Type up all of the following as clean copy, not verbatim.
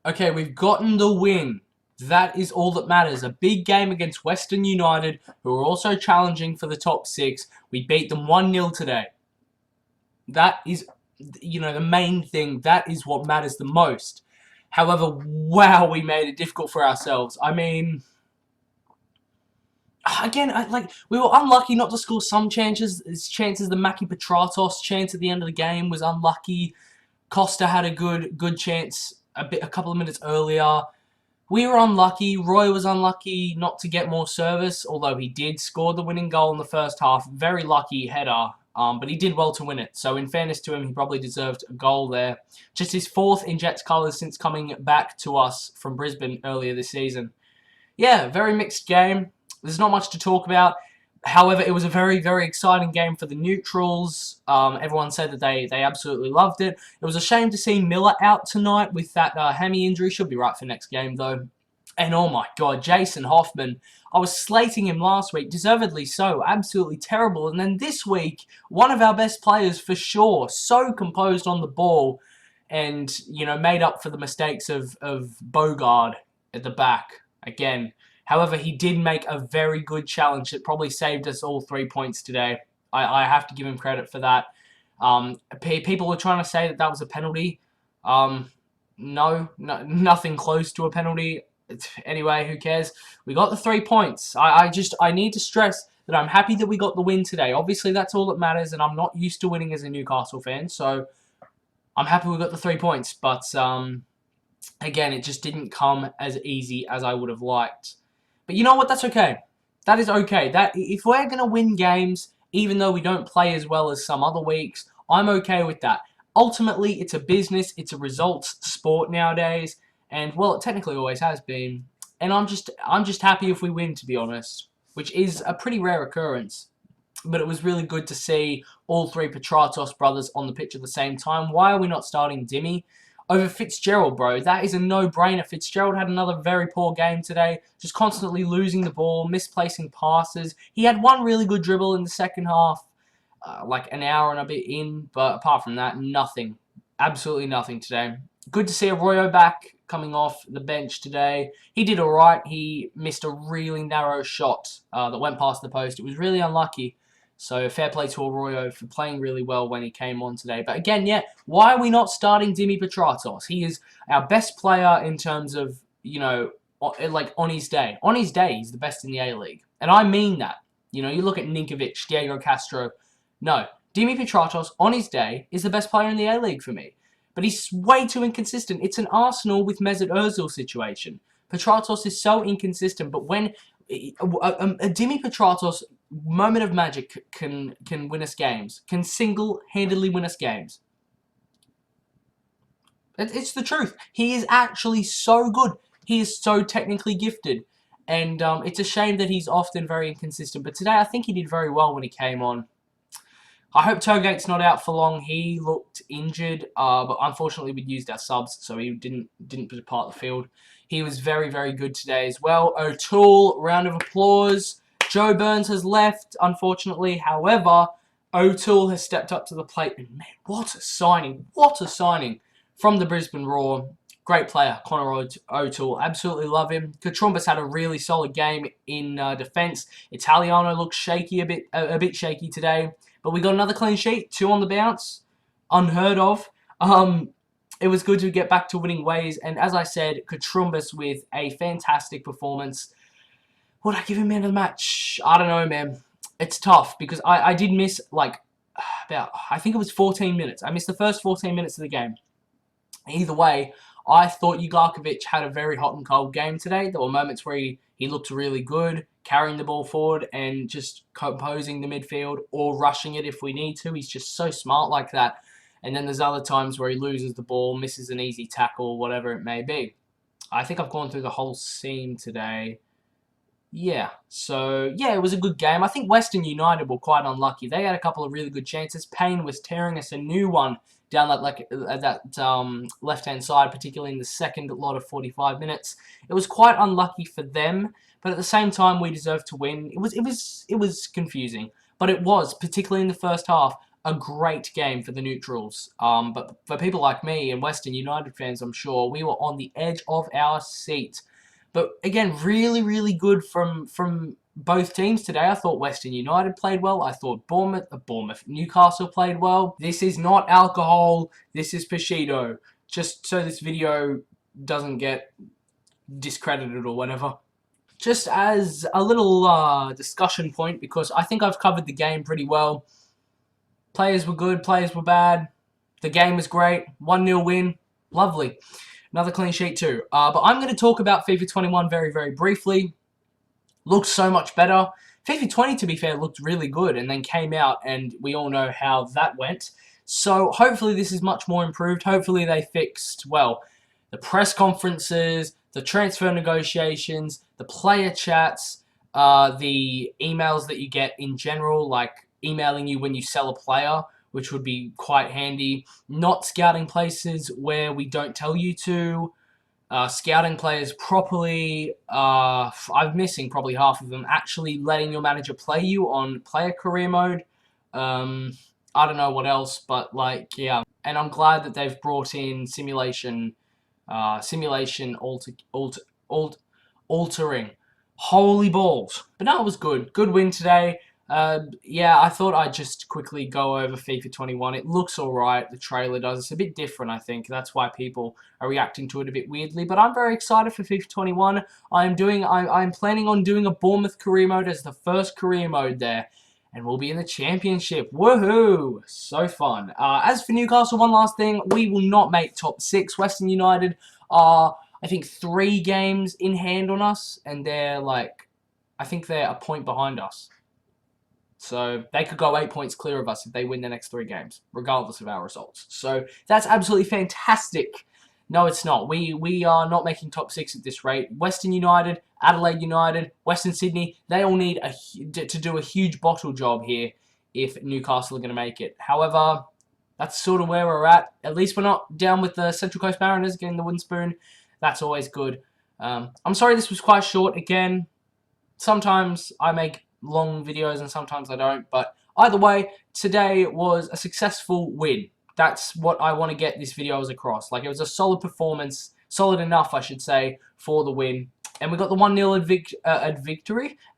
Okay, we've gotten the win. That is all that matters. A big game against Western United, who are also challenging for the top 6. We beat them 1-0 today. That is, the main thing. That is what matters the most. However, wow, we made it difficult for ourselves. I mean, again, we were unlucky not to score some chances. The Maki Petratos chance at the end of the game was unlucky. Costa had a good chance a couple of minutes earlier. We were unlucky. Roy was unlucky not to get more service, although he did score the winning goal in the first half. Very lucky header, but he did well to win it. So in fairness to him, he probably deserved a goal there. Just his 4th in Jets colours since coming back to us from Brisbane earlier this season. Yeah, very mixed game. There's not much to talk about. However, it was a very, very exciting game for the neutrals. Everyone said that they absolutely loved it. It was a shame to see Miller out tonight with that hammy injury. Should be right for next game, though. And oh my god, Jason Hoffman. I was slating him last week, deservedly so. Absolutely terrible. And then this week, one of our best players for sure. So composed on the ball. And, made up for the mistakes of Bogard at the back. Again. However, he did make a very good challenge that probably saved us all 3 points today. I have to give him credit for that. People were trying to say that was a penalty. No, nothing close to a penalty. Anyway, who cares? We got the 3 points. I need to stress that I'm happy that we got the win today. Obviously, that's all that matters, and I'm not used to winning as a Newcastle fan, so I'm happy we got the 3 points. But, again, it just didn't come as easy as I would have liked. But you know what? That's okay. That is okay. If we're going to win games, even though we don't play as well as some other weeks, I'm okay with that. Ultimately, it's a business. It's a results sport nowadays. And, well, it technically always has been. And I'm just happy if we win, to be honest. Which is a pretty rare occurrence. But it was really good to see all 3 Petratos brothers on the pitch at the same time. Why are we not starting Dimmy over Fitzgerald, bro? That is a no-brainer. Fitzgerald had another very poor game today, just constantly losing the ball, misplacing passes. He had one really good dribble in the second half, like an hour and a bit in, but apart from that, nothing. Absolutely nothing today. Good to see Arroyo back, coming off the bench today. He did alright. He missed a really narrow shot that went past the post. It was really unlucky. So fair play to Arroyo for playing really well when he came on today. But again, yeah, why are we not starting Dimi Petratos? He is our best player in terms of, like on his day. On his day, he's the best in the A-League. And I mean that. You look at Ninkovic, Diego Castro. No, Dimi Petratos, on his day, is the best player in the A-League for me. But he's way too inconsistent. It's an Arsenal with Mesut Ozil situation. Petratos is so inconsistent, but when a Dimi Petratos moment of magic can win us games, can single-handedly win us games. It's the truth. He is actually so good. He is so technically gifted. And it's a shame that he's often very inconsistent. But today I think he did very well when he came on. I hope Toegate's not out for long. He looked injured, but unfortunately we used our subs, so he didn't depart the field. He was very, very good today as well. O'Toole, round of applause. Joe Burns has left, unfortunately. However, O'Toole has stepped up to the plate. And man, what a signing. What a signing from the Brisbane Roar. Great player, Connor O'Toole. Absolutely love him. Katrumbas had a really solid game in defence. Italiano looked shaky, a bit shaky today. But we got another clean sheet, 2 on the bounce. Unheard of. It was good to get back to winning ways. And as I said, Katrumbas with a fantastic performance. Would I give him man of the match? I don't know, man. It's tough because I did miss, I think it was 14 minutes. I missed the first 14 minutes of the game. Either way, I thought Ugarkovic had a very hot and cold game today. There were moments where he looked really good, carrying the ball forward and just composing the midfield or rushing it if we need to. He's just so smart like that. And then there's other times where he loses the ball, misses an easy tackle, whatever it may be. I think I've gone through the whole scene today. Yeah, so, yeah, it was a good game. I think Western United were quite unlucky. They had a couple of really good chances. Payne was tearing us a new one down that left-hand side, particularly in the second lot of 45 minutes. It was quite unlucky for them, but at the same time, we deserved to win. It was confusing, but it was, particularly in the first half. a great game for the neutrals. But for people like me and Western United fans, I'm sure, we were on the edge of our seat. But again, really, really good from both teams today. I thought Western United played well. I thought Newcastle played well. This is not alcohol. This is Piscido. Just so this video doesn't get discredited or whatever. Just as a little discussion point, because I think I've covered the game pretty well. Players were good, players were bad. The game was great. 1-0 win. Lovely. Another clean sheet too. But I'm going to talk about FIFA 21 very, very briefly. Looked so much better. FIFA 20, to be fair, looked really good and then came out, and we all know how that went. So hopefully this is much more improved. Hopefully they fixed, well, the press conferences, the transfer negotiations, the player chats, the emails that you get in general, like emailing you when you sell a player, which would be quite handy. Not scouting places where we don't tell you to. Scouting players properly. I'm missing probably half of them. Actually letting your manager play you on player career mode. I don't know what else, but like, yeah. And I'm glad that they've brought in simulation altering. Holy balls. But no, it was good. Good win today. Yeah, I thought I'd just quickly go over FIFA 21. It looks alright, the trailer does. It's a bit different, I think. That's why people are reacting to it a bit weirdly. But I'm very excited for FIFA 21. I'm planning on doing a Bournemouth career mode as the first career mode there. And we'll be in the championship. Woohoo! So fun. As for Newcastle, one last thing. We will not make top 6. Western United are, I think, 3 games in hand on us. And they're like, I think they're a point behind us. So they could go 8 points clear of us if they win the next 3 games, regardless of our results. So that's absolutely fantastic. No, it's not. We are not making top 6 at this rate. Western United, Adelaide United, Western Sydney, they all need to do a huge bottle job here if Newcastle are going to make it. However, that's sort of where we're at. At least we're not down with the Central Coast Mariners getting the wooden spoon. That's always good. I'm sorry this was quite short. Again, sometimes I make long videos and sometimes I don't. But either way, today was a successful win. That's what I want to get this video across. Like, it was a solid performance, solid enough, I should say, for the win. And we got the 1-0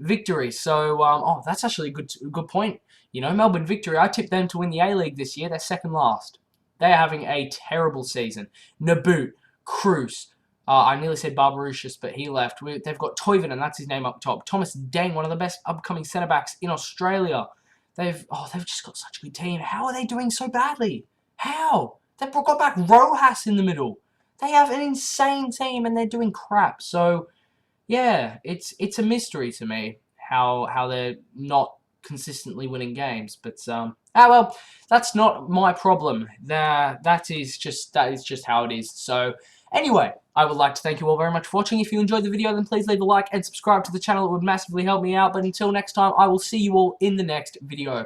victory. So, oh, that's actually a good point. You know, Melbourne Victory, I tipped them to win the A-League this year. They're second last. They are having a terrible season. Naboot, Cruz. I nearly said Barbaroushis, but he left. They've got Toivonen, and that's his name up top. Thomas Deng, one of the best upcoming centre-backs in Australia. They've just got such a good team. How are they doing so badly? How? They've got back Rojas in the middle. They have an insane team, and they're doing crap. So, yeah, it's a mystery to me how they're not consistently winning games. But well, that's not my problem. That is just how it is. So, anyway, I would like to thank you all very much for watching. If you enjoyed the video, then please leave a like and subscribe to the channel. It would massively help me out. But until next time, I will see you all in the next video.